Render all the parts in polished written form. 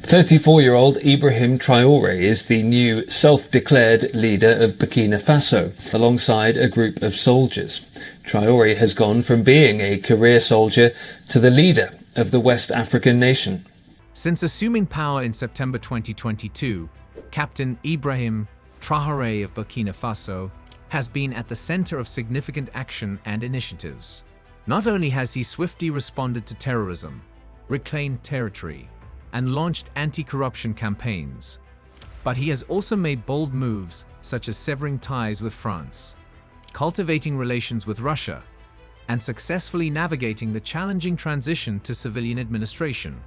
34-year-old Ibrahim Traore is the new self-declared leader of Burkina Faso, alongside a group of soldiers. Traore has gone from being a career soldier to the leader of the West African nation. Since assuming power in September 2022, Captain Ibrahim Traore of Burkina Faso has been at the center of significant action and initiatives. Not only has he swiftly responded to terrorism, reclaimed territory, and launched anti-corruption campaigns, but he has also made bold moves such as severing ties with France, cultivating relations with Russia, and successfully navigating the challenging transition to civilian administration.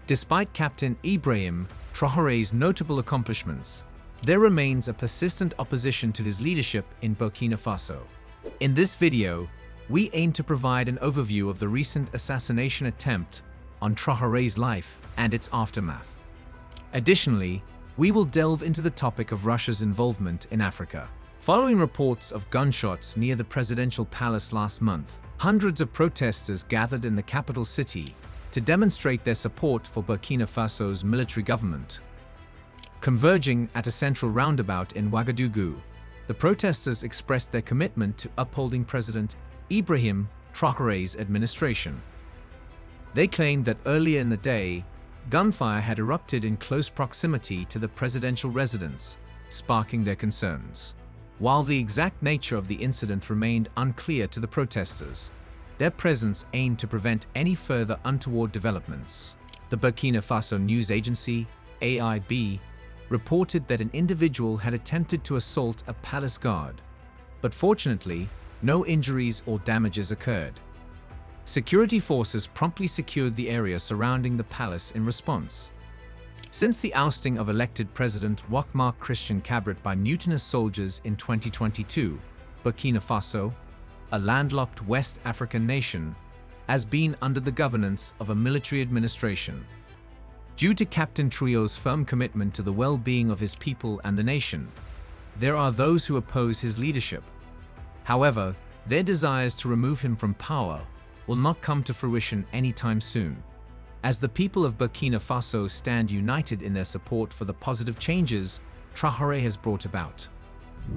Despite Captain Ibrahim Traore's notable accomplishments, there remains a persistent opposition to his leadership in Burkina Faso. In this video, we aim to provide an overview of the recent assassination attempt on Traore's life and its aftermath. Additionally, we will delve into the topic of Russia's involvement in Africa. Following reports of gunshots near the presidential palace last month, hundreds of protesters gathered in the capital city to demonstrate their support for Burkina Faso's military government. Converging at a central roundabout in Ouagadougou, the protesters expressed their commitment to upholding President Ibrahim Traore's administration. They claimed that earlier in the day, gunfire had erupted in close proximity to the presidential residence, sparking their concerns. While the exact nature of the incident remained unclear to the protesters, their presence aimed to prevent any further untoward developments. The Burkina Faso news agency, AIB, reported that an individual had attempted to assault a palace guard, but fortunately, no injuries or damages occurred. Security forces promptly secured the area surrounding the palace in response. Since the ousting of elected President Roch-Marc Christian Cabret by mutinous soldiers in 2022, Burkina Faso, a landlocked West African nation, has been under the governance of a military administration. Due to Captain Traore's firm commitment to the well-being of his people and the nation, there are those who oppose his leadership. However, their desires to remove him from power will not come to fruition anytime soon, as the people of Burkina Faso stand united in their support for the positive changes Traore has brought about.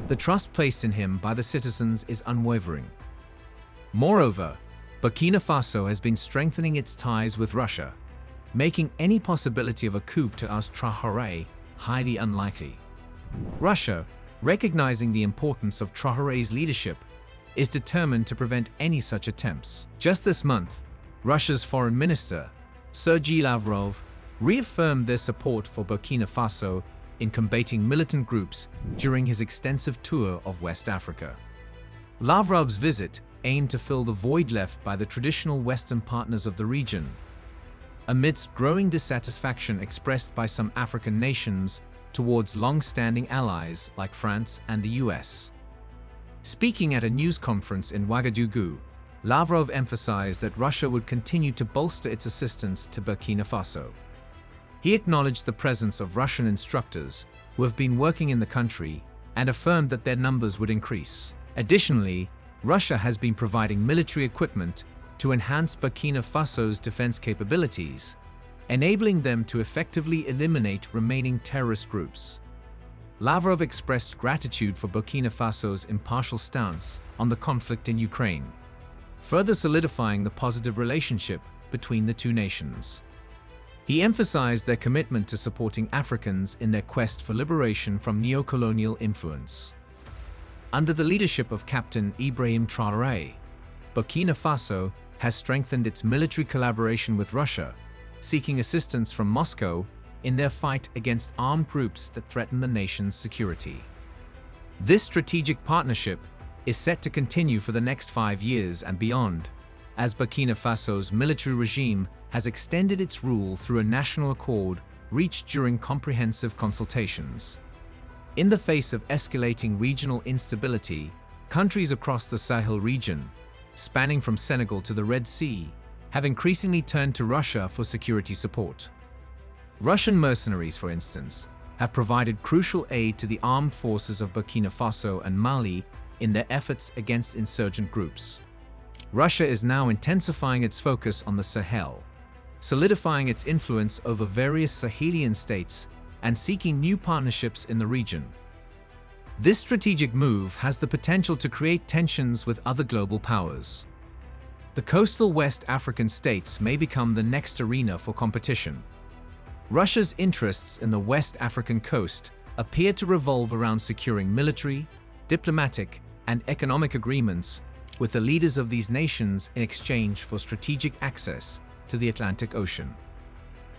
The trust placed in him by the citizens is unwavering. Moreover, Burkina Faso has been strengthening its ties with Russia, making any possibility of a coup to oust Traore highly unlikely. Russia, recognizing the importance of Traore's leadership, is determined to prevent any such attempts. Just this month, Russia's Foreign Minister, Sergei Lavrov, reaffirmed their support for Burkina Faso in combating militant groups during his extensive tour of West Africa. Lavrov's visit aimed to fill the void left by the traditional Western partners of the region, amidst growing dissatisfaction expressed by some African nations towards long-standing allies like France and the US. Speaking at a news conference in Ouagadougou, Lavrov emphasized that Russia would continue to bolster its assistance to Burkina Faso. He acknowledged the presence of Russian instructors who have been working in the country and affirmed that their numbers would increase. Additionally, Russia has been providing military equipment to enhance Burkina Faso's defense capabilities, enabling them to effectively eliminate remaining terrorist groups. Lavrov expressed gratitude for Burkina Faso's impartial stance on the conflict in Ukraine, further solidifying the positive relationship between the two nations. He emphasized their commitment to supporting Africans in their quest for liberation from neo-colonial influence. Under the leadership of Captain Ibrahim Traore, Burkina Faso has strengthened its military collaboration with Russia, seeking assistance from Moscow in their fight against armed groups that threaten the nation's security. This strategic partnership is set to continue for the next 5 years and beyond, as Burkina Faso's military regime has extended its rule through a national accord reached during comprehensive consultations. In the face of escalating regional instability, countries across the Sahel region, spanning from Senegal to the Red Sea, have increasingly turned to Russia for security support. Russian mercenaries, for instance, have provided crucial aid to the armed forces of Burkina Faso and Mali in their efforts against insurgent groups. Russia is now intensifying its focus on the Sahel, solidifying its influence over various Sahelian states and seeking new partnerships in the region. This strategic move has the potential to create tensions with other global powers. The coastal West African states may become the next arena for competition. Russia's interests in the West African coast appear to revolve around securing military, diplomatic, and economic agreements with the leaders of these nations in exchange for strategic access to the Atlantic Ocean.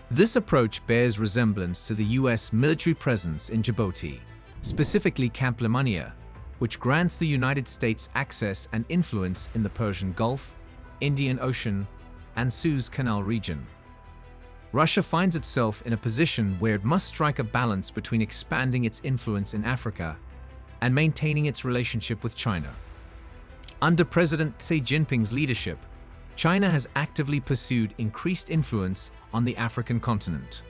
This approach bears resemblance to the US military presence in Djibouti, specifically Camp Lemania, which grants the United States access and influence in the Persian Gulf, Indian Ocean, and Suez Canal region. Russia finds itself in a position where it must strike a balance between expanding its influence in Africa and maintaining its relationship with China. Under President Xi Jinping's leadership, China has actively pursued increased influence on the African continent.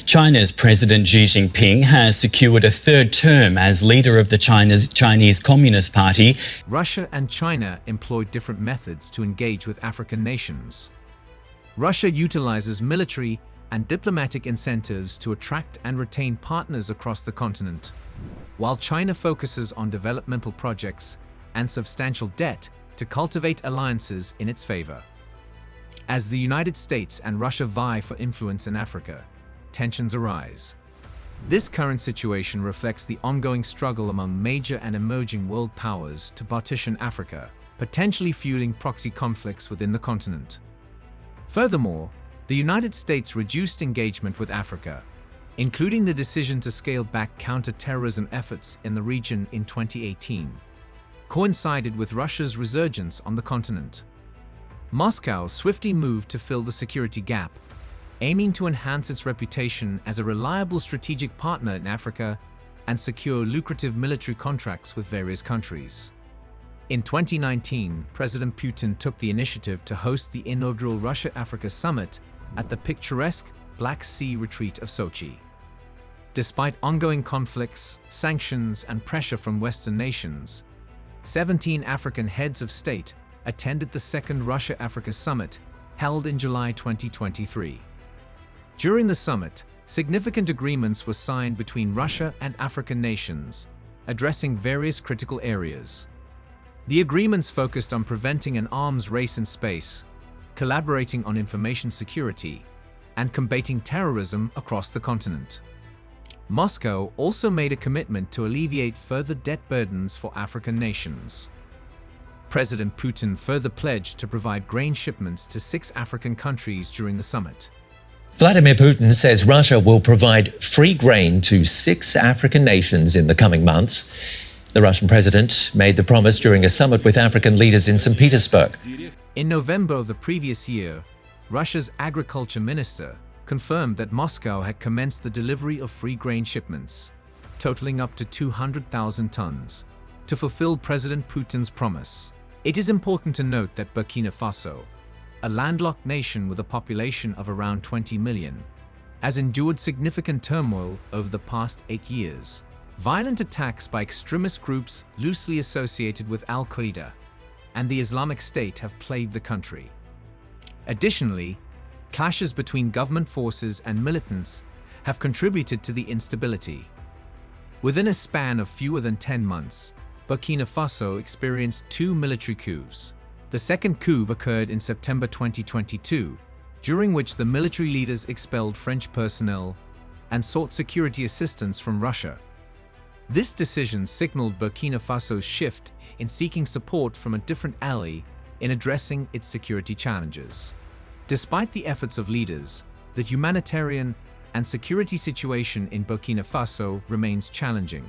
China's President Xi Jinping has secured a third term as leader of the Chinese Communist Party. Russia and China employ different methods to engage with African nations. Russia utilizes military and diplomatic incentives to attract and retain partners across the continent, while China focuses on developmental projects and substantial debt to cultivate alliances in its favor. As the United States and Russia vie for influence in Africa, tensions arise. This current situation reflects the ongoing struggle among major and emerging world powers to partition Africa, potentially fueling proxy conflicts within the continent. Furthermore, the United States' reduced engagement with Africa, including the decision to scale back counter-terrorism efforts in the region in 2018, coincided with Russia's resurgence on the continent. Moscow swiftly moved to fill the security gap, aiming to enhance its reputation as a reliable strategic partner in Africa and secure lucrative military contracts with various countries. In 2019, President Putin took the initiative to host the inaugural Russia-Africa Summit at the picturesque Black Sea retreat of Sochi. Despite ongoing conflicts, sanctions, and pressure from Western nations, 17 African heads of state attended the second Russia-Africa Summit held in July 2023. During the summit, significant agreements were signed between Russia and African nations, addressing various critical areas. The agreements focused on preventing an arms race in space, collaborating on information security, and combating terrorism across the continent. Moscow also made a commitment to alleviate further debt burdens for African nations. President Putin further pledged to provide grain shipments to 6 African countries during the summit. Vladimir Putin says Russia will provide free grain to 6 African nations in the coming months. The Russian president made the promise during a summit with African leaders in St. Petersburg. In November of the previous year, Russia's agriculture minister confirmed that Moscow had commenced the delivery of free grain shipments, totaling up to 200,000 tons, to fulfill President Putin's promise. It is important to note that Burkina Faso, a landlocked nation with a population of around 20 million, has endured significant turmoil over the past 8 years. Violent attacks by extremist groups loosely associated with Al-Qaeda and the Islamic State have plagued the country. Additionally, clashes between government forces and militants have contributed to the instability. Within a span of fewer than 10 months, Burkina Faso experienced 2 military coups. The second coup occurred in September 2022, during which the military leaders expelled French personnel and sought security assistance from Russia. This decision signaled Burkina Faso's shift in seeking support from a different ally in addressing its security challenges. Despite the efforts of leaders, the humanitarian and security situation in Burkina Faso remains challenging.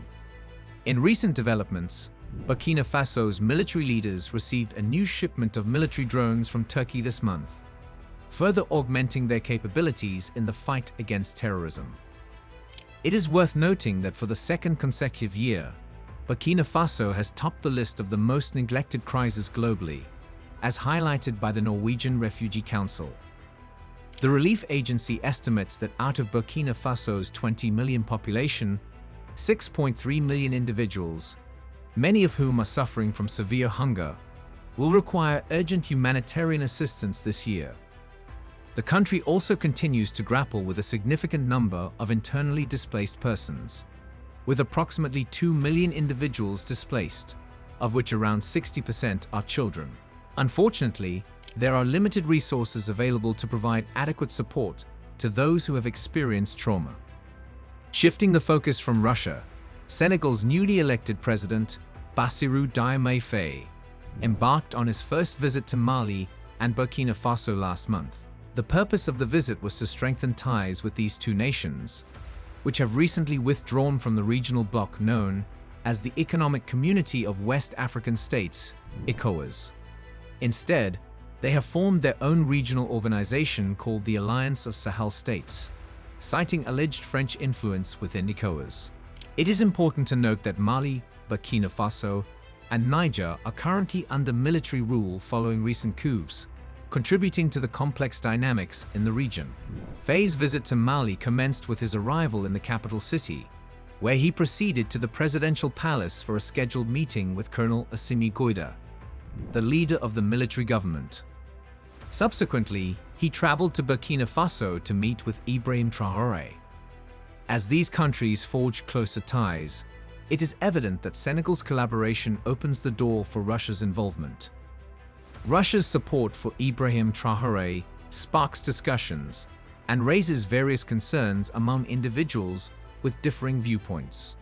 In recent developments, Burkina Faso's military leaders received a new shipment of military drones from Turkey this month, further augmenting their capabilities in the fight against terrorism. It is worth noting that for the second consecutive year, Burkina Faso has topped the list of the most neglected crises globally, as highlighted by the Norwegian Refugee Council. The relief agency estimates that out of Burkina Faso's 20 million population, 6.3 million individuals, many of whom are suffering from severe hunger, will require urgent humanitarian assistance this year. The country also continues to grapple with a significant number of internally displaced persons, with approximately 2 million individuals displaced, of which around 60% are children. Unfortunately, there are limited resources available to provide adequate support to those who have experienced trauma. Shifting the focus from Russia, Senegal's newly elected president, Bassirou Diomaye Faye, embarked on his first visit to Mali and Burkina Faso last month. The purpose of the visit was to strengthen ties with these two nations, which have recently withdrawn from the regional bloc known as the Economic Community of West African States, ECOWAS. Instead, they have formed their own regional organization called the Alliance of Sahel States, citing alleged French influence within ECOWAS. It is important to note that Mali, Burkina Faso, and Niger are currently under military rule following recent coups, contributing to the complex dynamics in the region. Faye's visit to Mali commenced with his arrival in the capital city, where he proceeded to the presidential palace for a scheduled meeting with Colonel Assimi Goïta, the leader of the military government. Subsequently, he traveled to Burkina Faso to meet with Ibrahim Traore. As these countries forge closer ties, it is evident that Senegal's collaboration opens the door for Russia's involvement. Russia's support for Ibrahim Traore sparks discussions and raises various concerns among individuals with differing viewpoints.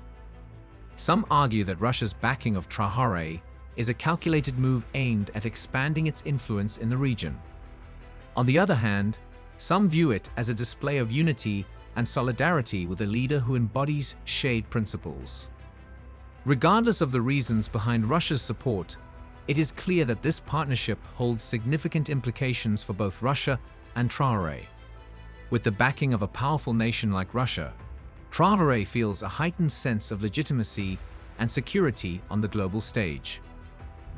Some argue that Russia's backing of Traore is a calculated move aimed at expanding its influence in the region. On the other hand, some view it as a display of unity and solidarity with a leader who embodies shared principles. Regardless of the reasons behind Russia's support, it is clear that this partnership holds significant implications for both Russia and Traore. With the backing of a powerful nation like Russia, Traore feels a heightened sense of legitimacy and security on the global stage.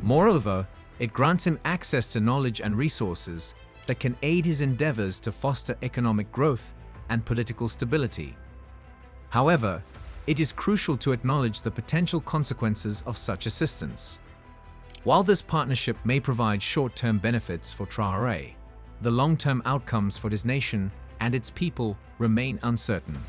Moreover, it grants him access to knowledge and resources that can aid his endeavors to foster economic growth and political stability. However, it is crucial to acknowledge the potential consequences of such assistance. While this partnership may provide short-term benefits for Traore, the long-term outcomes for his nation and its people remain uncertain.